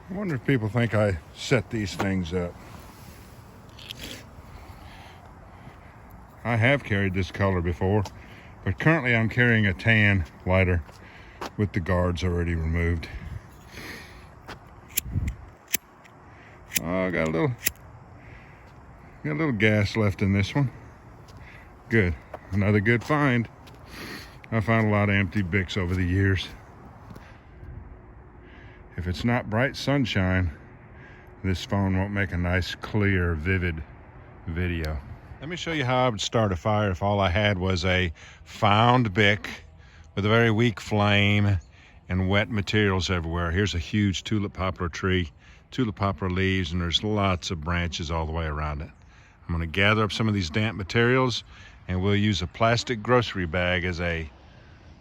I wonder if people think I set these things up. I have carried this color before, but currently I'm carrying a tan lighter with the guards already removed. Oh, I got a little gas left in this one. Good, another good find. I found a lot of empty BICs over the years. If it's not bright sunshine, this phone won't make a nice, clear, vivid video. Let me show you how I would start a fire if all I had was a found BIC with a very weak flame and wet materials everywhere. Here's a huge tulip poplar tree, tulip poplar leaves, and there's lots of branches all the way around it. I'm going to gather up some of these damp materials, and we'll use a plastic grocery bag as a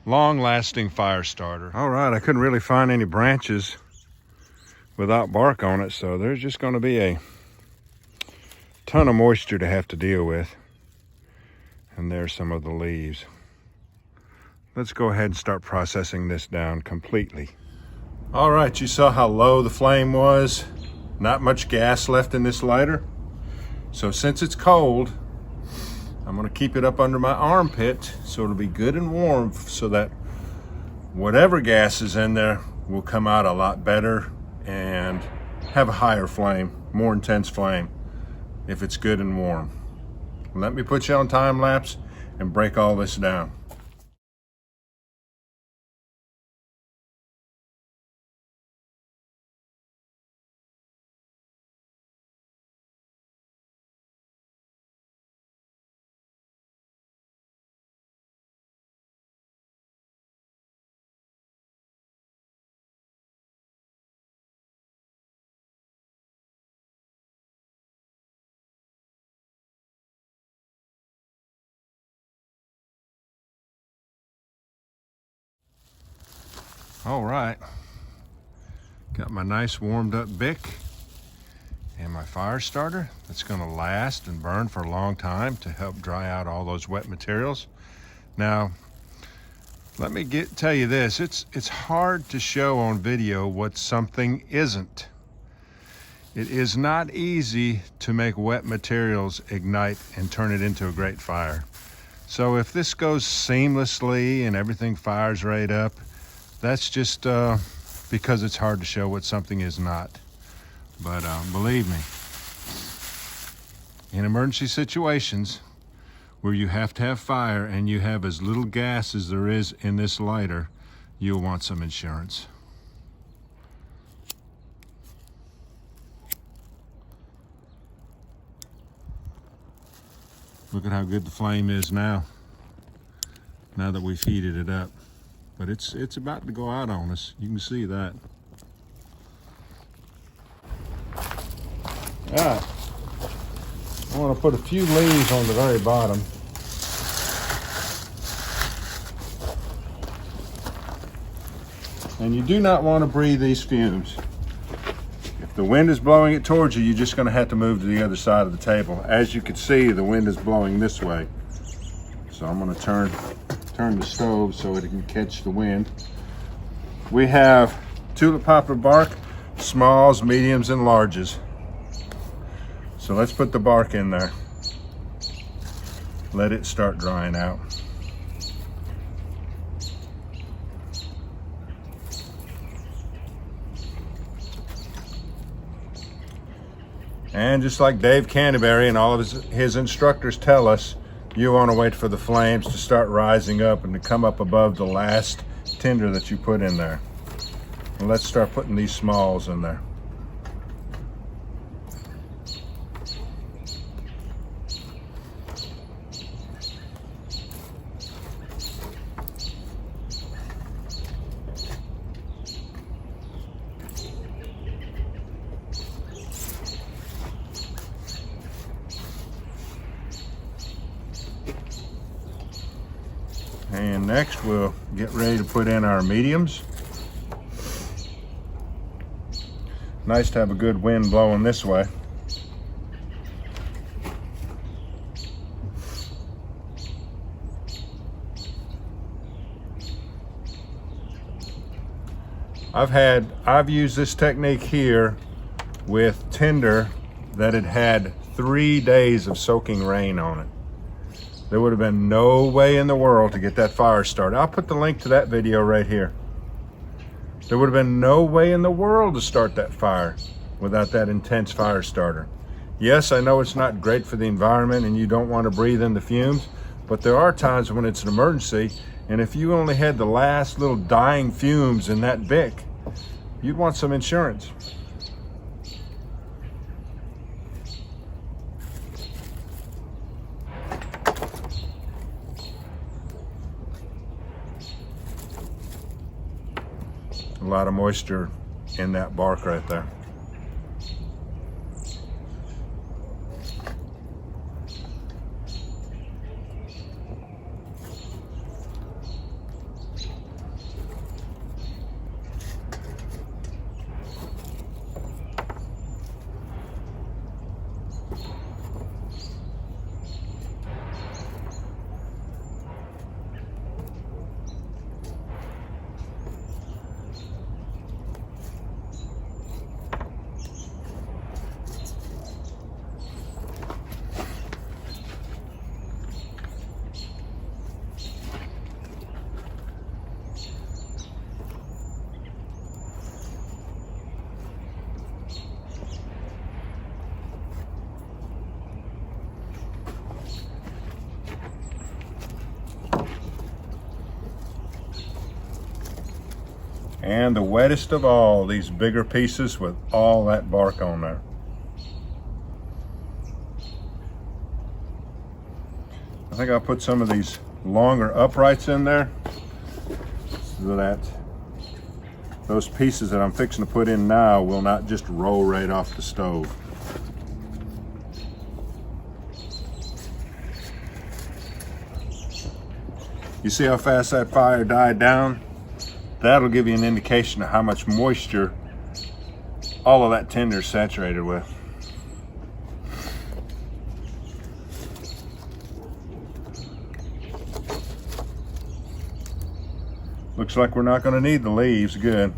long-lasting fire starter. All right, I couldn't really find any branches without bark on it, so there's just going to be a ton of moisture to have to deal with. And there's some of the leaves. Let's go ahead and start processing this down completely. All right, you saw how low the flame was. Not much gas left in this lighter. So since it's cold, I'm gonna keep it up under my armpit so it'll be good and warm so that whatever gas is in there will come out a lot better and have a higher flame, more intense flame, if it's good and warm. Let me put you on time lapse and break all this down. All right, got my nice warmed up BIC and my fire starter that's gonna last and burn for a long time to help dry out all those wet materials. Now, let me tell you this, it's hard to show on video what something isn't. It is not easy to make wet materials ignite and turn it into a great fire. So if this goes seamlessly and everything fires right up, that's just because it's hard to show what something is not. But believe me, in emergency situations where you have to have fire and you have as little gas as there is in this lighter, you'll want some insurance. Look at how good the flame is now that we've heated it up. But it's about to go out on us. You can see that. All right. I want to put a few leaves on the very bottom. And you do not want to breathe these fumes. If the wind is blowing it towards you, you're just going to have to move to the other side of the table. As you can see, the wind is blowing this way. So I'm going to turn the stove so it can catch the wind. We have tulip poplar bark, smalls, mediums, and larges. So let's put the bark in there. Let it start drying out. And just like Dave Canterbury and all of his instructors tell us, you want to wait for the flames to start rising up and to come up above the last tinder that you put in there. And let's start putting these smalls in there. And next we'll get ready to put in our mediums. Nice to have a good wind blowing this way. I've used this technique here with Tinder that had had 3 days of soaking rain on it. There would have been no way in the world to get that fire started. I'll put the link to that video right here. There would have been no way in the world to start that fire without that intense fire starter. Yes, I know it's not great for the environment and you don't want to breathe in the fumes, but there are times when it's an emergency, and if you only had the last little dying fumes in that BIC, you'd want some insurance. A lot of moisture in that bark right there. And the wettest of all, these bigger pieces with all that bark on there. I think I'll put some of these longer uprights in there so that those pieces that I'm fixing to put in now will not just roll right off the stove. You see how fast that fire died down? That'll give you an indication of how much moisture all of that tinder is saturated with. Looks like we're not going to need the leaves, good.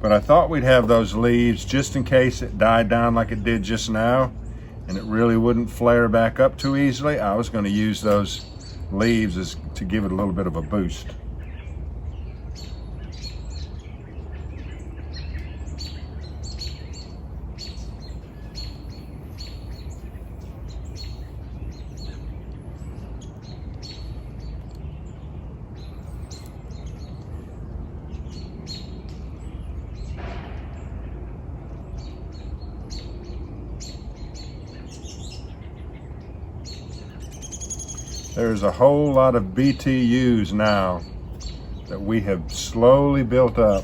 But I thought we'd have those leaves just in case it died down like it did just now and it really wouldn't flare back up too easily. I was going to use those leaves to give it a little bit of a boost. There's a whole lot of BTUs now that we have slowly built up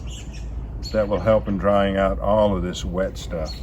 that will help in drying out all of this wet stuff.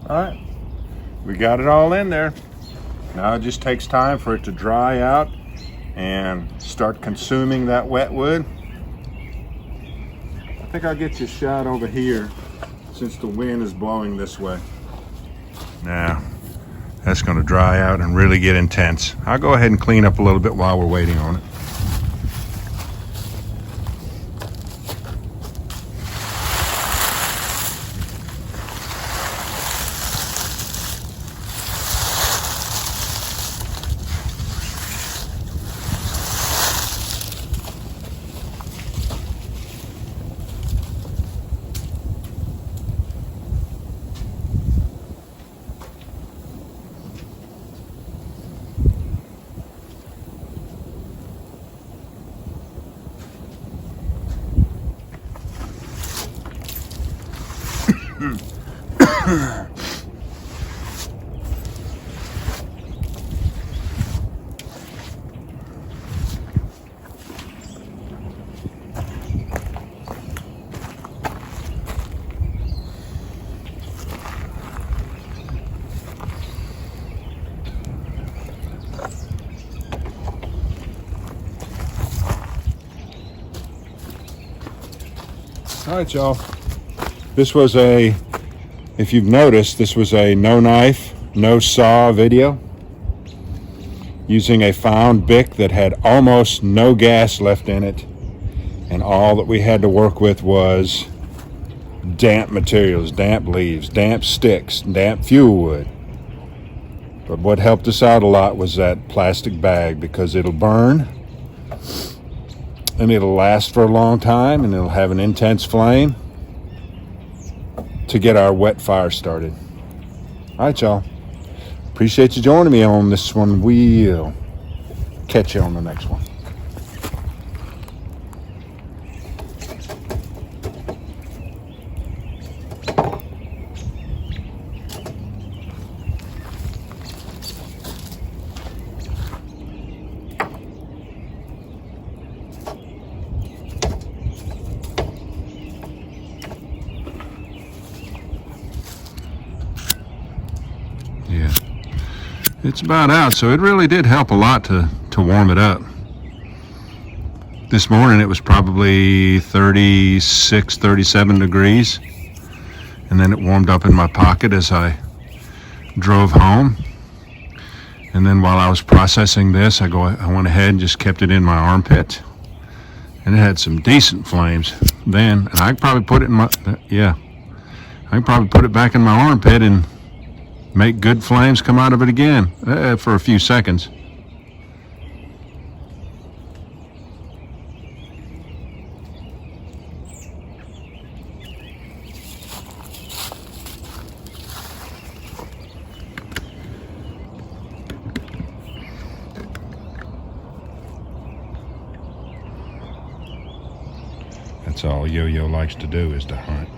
All right, we got it all in there. Now it just takes time for it to dry out and start consuming that wet wood. I think I'll get you a shot over here since the wind is blowing this way. Now, that's going to dry out and really get intense. I'll go ahead and clean up a little bit while we're waiting on it. All right, y'all. This was if you've noticed, this was a no knife, no saw video using a found BIC that had almost no gas left in it, and all that we had to work with was damp materials, damp leaves, damp sticks, damp fuel wood. But what helped us out a lot was that plastic bag, because it'll burn and it'll last for a long time and it'll have an intense flame to get our wet fire started. All right, y'all. Appreciate you joining me on this one. We'll catch you on the next one. Yeah, it's about out, so it really did help a lot to warm it up. This morning it was probably 36, 37 degrees, and then it warmed up in my pocket as I drove home. And then while I was processing this, I went ahead and just kept it in my armpit, and it had some decent flames then. And I could probably put it in my I could probably put it back in my armpit and make good flames come out of it again for a few seconds. That's all Yo-Yo likes to do, is to hunt.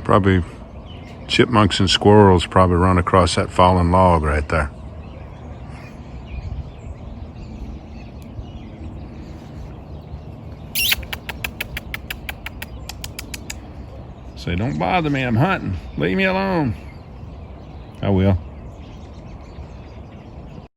Probably chipmunks and squirrels probably run across that fallen log right there. Say, don't bother me, I'm hunting. Leave me alone. I will.